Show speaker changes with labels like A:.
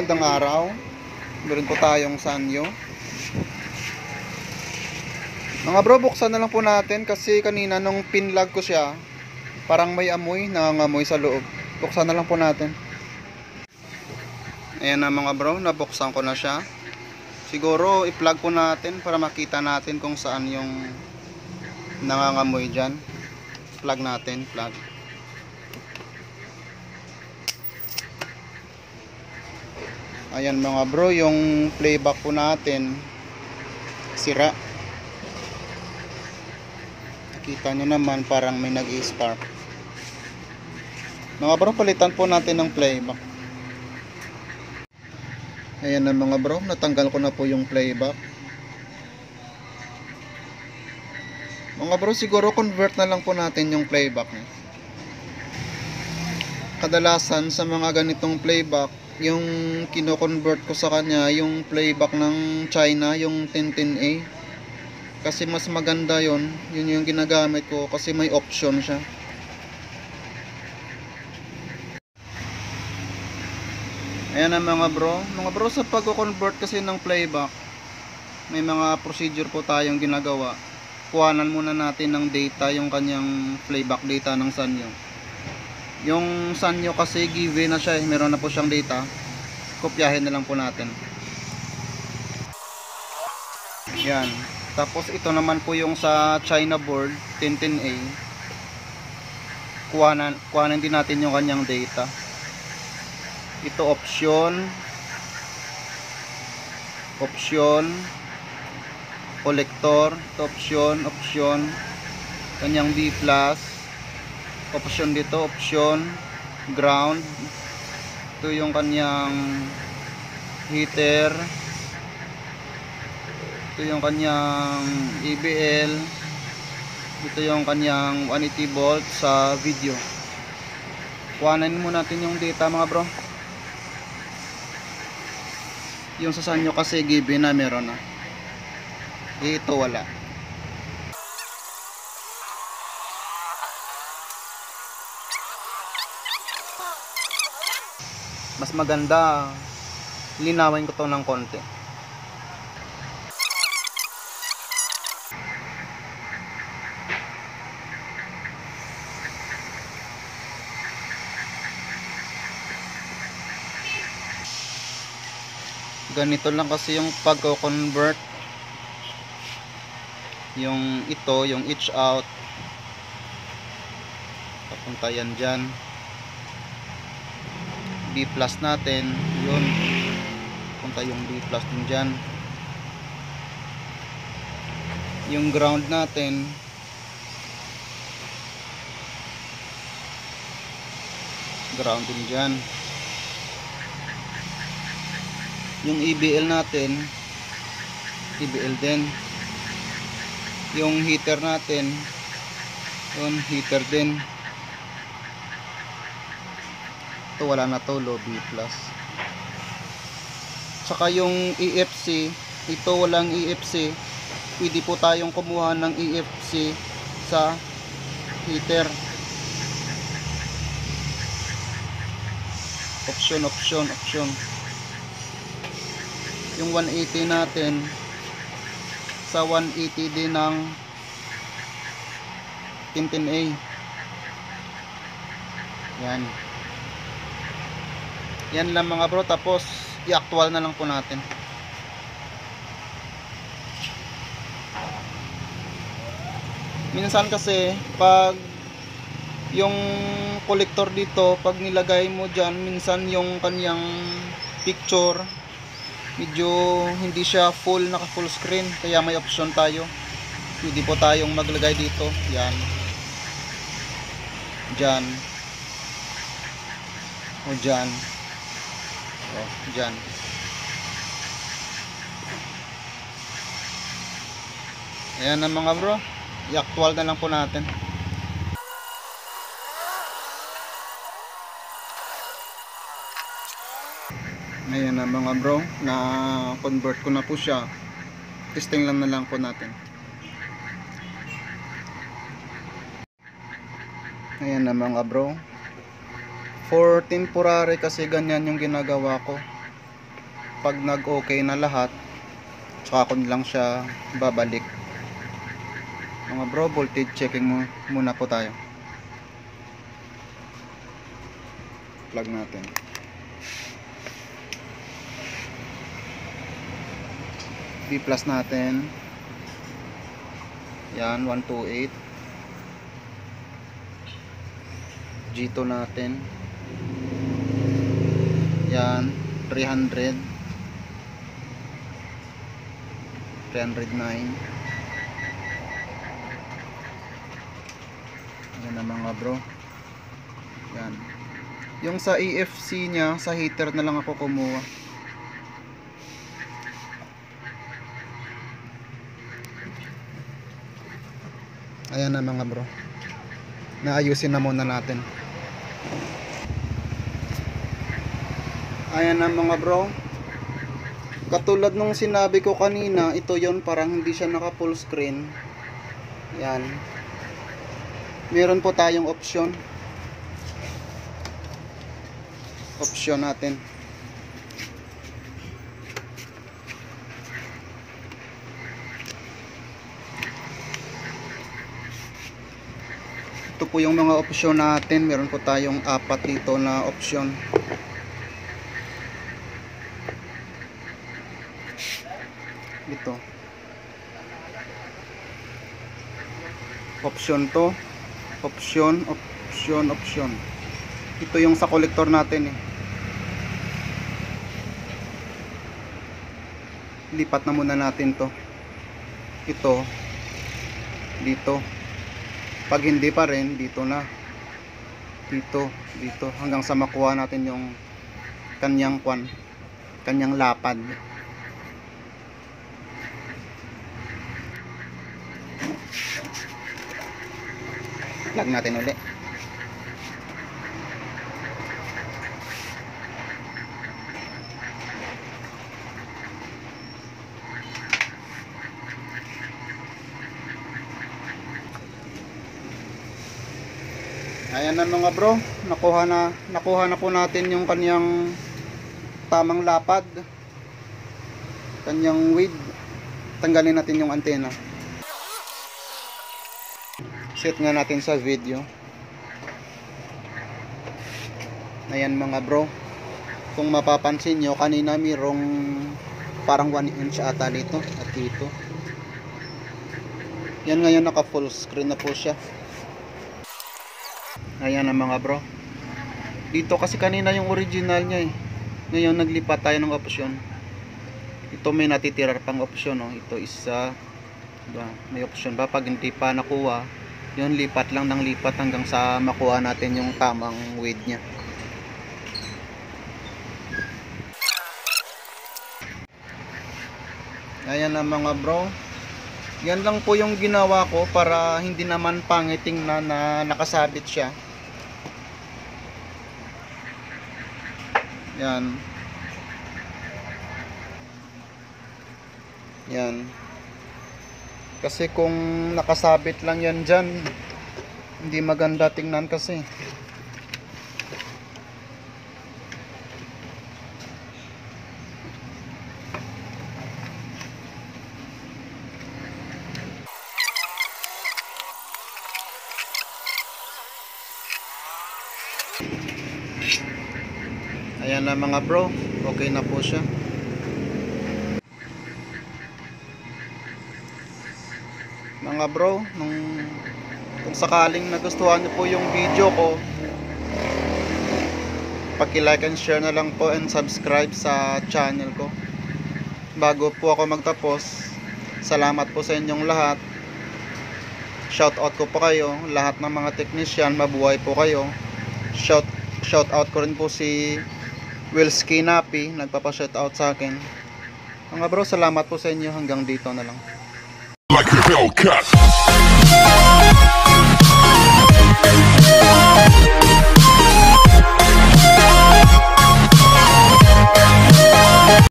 A: Magandang araw. Meron po tayong sanyo. Mga bro, buksan na lang po natin kasi kanina nung pinlog ko siya, parang may amoy, nangangamoy sa loob. Buksan na lang po natin. Ayan na mga bro, nabuksan ko na siya. Siguro i-plug po natin para makita natin kung saan yung nangangamoy dyan. Plug natin, plug. Ayan mga bro, yung playback po natin sira. Nakita nyo naman parang may nag-i-spark. Mga bro, palitan po natin ng playback. Ayan na mga bro, natanggal ko na po yung playback. Mga bro, siguro convert na lang po natin yung playback niya. Kadalasan sa mga ganitong playback, yung kino-convert ko sa kanya yung playback ng China, yung 1010A, kasi mas maganda yun yung ginagamit ko kasi may option siya. Ayan na mga bro, sa pag-convert kasi ng playback, may mga procedure po tayong ginagawa. Kuhanan muna natin ng data, yung kanyang playback data ng sanyo. Yung sanyo kasi given na siya, meron na po siyang data. Kopyahin na lang po natin. Yan. Tapos ito naman po yung sa China board 1010A. Kuhanan din natin yung kanyang data. Ito option, collector, ito option, kanyang B+, option dito, option, ground, ito yung kanyang heater, ito yung kanyang EBL, ito yung kanyang 180 volt sa video. Kuhanin muna natin yung data mga bro. Yung sa sanyo kasi given na meron na, ito wala. Mas maganda linawin ko to ng konti. Ganito lang kasi yung pagko-convert. Yung ito, yung each out, papunta yan dyan. B+ natin, yun, punta yung B+ din dyan. Yung ground natin, ground din dyan. Yung EBL natin, EBL din. Yung heater natin, yun, heater din. Ito wala na to, low B+. Saka yung EFC, ito walang EFC. Pwede po tayong kumuha ng EFC sa heater. Option. Yung 180 natin, sa 180 din ng 1010A. Yan lang mga bro, tapos i-actual na lang po natin. Minsan kasi pag yung collector dito, pag nilagay mo dyan, minsan yung kanyang picture medyo hindi siya naka full screen, kaya may option tayo. Pwede po tayong maglagay dito, yan, dyan, o dyan, o dyan. Ayan na mga bro, i-actual na lang po natin. Ayan na mga bro, na convert ko na po siya. Testing lang na lang po natin. Ayan na mga bro, for temporary kasi ganyan yung ginagawa ko. pag nag-okay na lahat, tsaka ko lang siya babalik. Mga bro, voltage checking muna po tayo. Plug natin. B plus natin. Yan, 128. G2 natin. Yan, 300. 309. Yan na mga bro. Yan. Yung sa EFC nya, sa heater na lang ako kumuha. Ayan na mga bro. Naayusin na muna natin. Ayan na mga bro. Katulad nung sinabi ko kanina, ito yon, parang hindi siya naka full screen. Yan. Meron po tayong option. Option natin. Ito po yung mga option natin. Meron po tayong 4 dito na option. Ito. Option to. Option. Ito yung sa collector natin eh. Lipat na muna natin to. Ito. Dito. Pag hindi pa rin, dito na. Dito. Hanggang sa makuha natin yung kanyang lapad. Plug natin ulit. Ayan na mga bro, nakuha na po natin yung kanyang tamang lapad, kanyang width. Tanggalin natin yung antena. Set nga natin sa video. Ayan mga bro, kung mapapansin nyo, kanina mayroong parang 1 inch ata dito at dito. Yan ngayon naka full screen na po siya. Ayan na mga bro. Dito kasi kanina yung original nya eh. Ngayon naglipat tayo ng option. Ito may natitira pang option, no? Ito isa, diba? May option ba pag hindi pa nakuha, yun lipat lang ng lipat hanggang sa makuha natin yung tamang width nya. Ayan na mga bro. Yan lang po yung ginawa ko para hindi naman pangiting na nakasabit siya. Yan. Yan. Kasi kung nakasabit lang yan dyan, hindi maganda tingnan kasi. Ayan na mga bro, okay na po siya. Mga bro, kung sakaling nagustuhan niyo po yung video ko, paki-like and share na lang po and subscribe sa channel ko. Bago po ako magtapos, salamat po sa inyong lahat. Shoutout ko po kayo, lahat ng mga technician, mabuhay po kayo. Shoutout ko rin po si Wilski Napi, nagpapa-shoutout sa akin. Mga bro, salamat po sa inyo, hanggang dito na lang. Like a Hellcat.